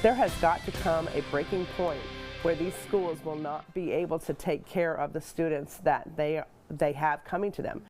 There has got to come a breaking point where these schools will not be able to take care of the students that they have coming to them.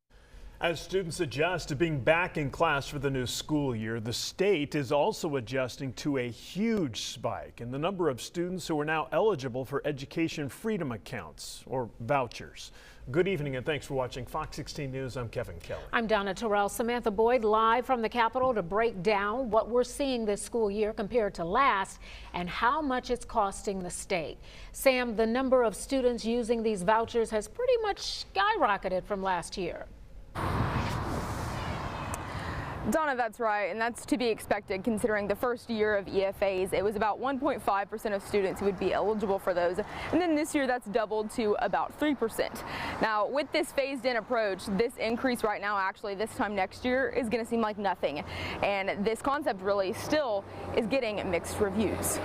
As students adjust to being back in class for the new school year, the state is also adjusting to a huge spike in the number of students who are now eligible for education freedom accounts or vouchers. Good evening and thanks for watching Fox 16 News. I'm Kevin Kelly. I'm Donna Terrell. Samantha Boyd live from the Capitol to break down what we're seeing this school year compared to last and how much it's costing the state. Sam, the number of students using these vouchers has pretty much skyrocketed from last year. Donna, that's right, and that's to be expected considering the first year of EFAs. It was about 1.5% of students who would be eligible for those, and then this year that's doubled to about 3%. Now, with this phased-in approach, this increase right now, actually this time next year, is going to seem like nothing, and this concept really still is getting mixed reviews.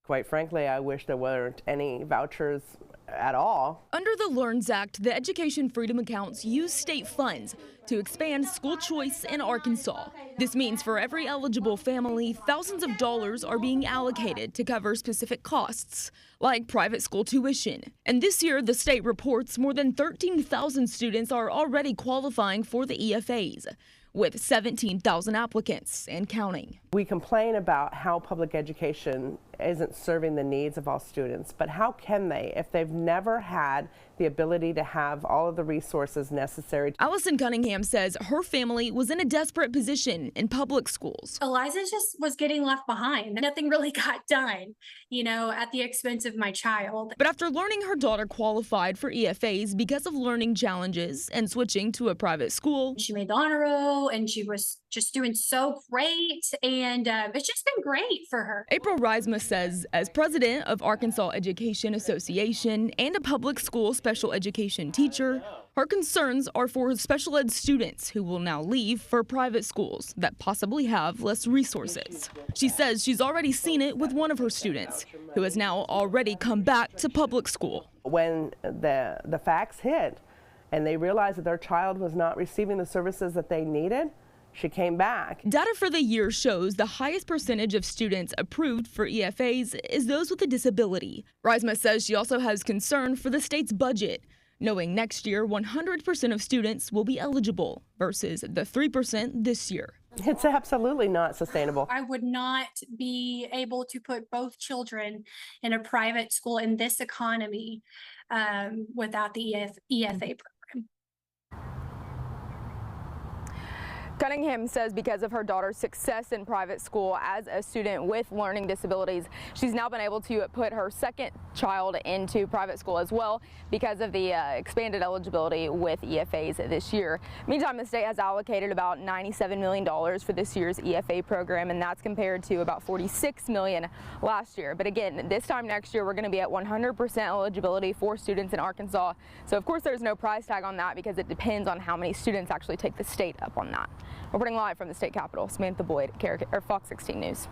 Quite frankly, I wish there weren't any vouchers at all. Under the LEARNS Act, the education freedom accounts use state funds to expand school choice in Arkansas. This means for every eligible family, thousands of dollars are being allocated to cover specific costs, like private school tuition. And this year, the state reports more than 13,000 students are already qualifying for the EFAs, with 17,000 applicants and counting. We complain about how public education isn't serving the needs of all students, but how can they if they've never had the ability to have all of the resources necessary? Allison Cunningham says her family was in a desperate position in public schools. Eliza just was getting left behind. Nothing really got done, at the expense of my child. But after learning her daughter qualified for EFAs because of learning challenges and switching to a private school, she made the honor roll and she was just doing so great, and it's just been great for her. April Reisma says, as president of Arkansas Education Association and a public school special education teacher, her concerns are for special ed students who will now leave for private schools that possibly have less resources. She says she's already seen it with one of her students, who has now already come back to public school. When the facts hit and they realized that their child was not receiving the services that they needed, she came back. Data for the year shows the highest percentage of students approved for EFAs is those with a disability. Reisma says she also has concern for the state's budget, knowing next year 100% of students will be eligible versus the 3% this year. It's absolutely not sustainable. I would not be able to put both children in a private school in this economy without the EFA program. Cunningham says because of her daughter's success in private school as a student with learning disabilities, she's now been able to put her second child into private school as well because of the expanded eligibility with EFAs this year. Meantime, the state has allocated about $97 million for this year's EFA program, and that's compared to about $46 million last year. But again, this time next year, we're going to be at 100% eligibility for students in Arkansas. So of course, there's no price tag on that because it depends on how many students actually take the state up on that. Reporting live from the state capitol, Samantha Boyd, Fox 16 News.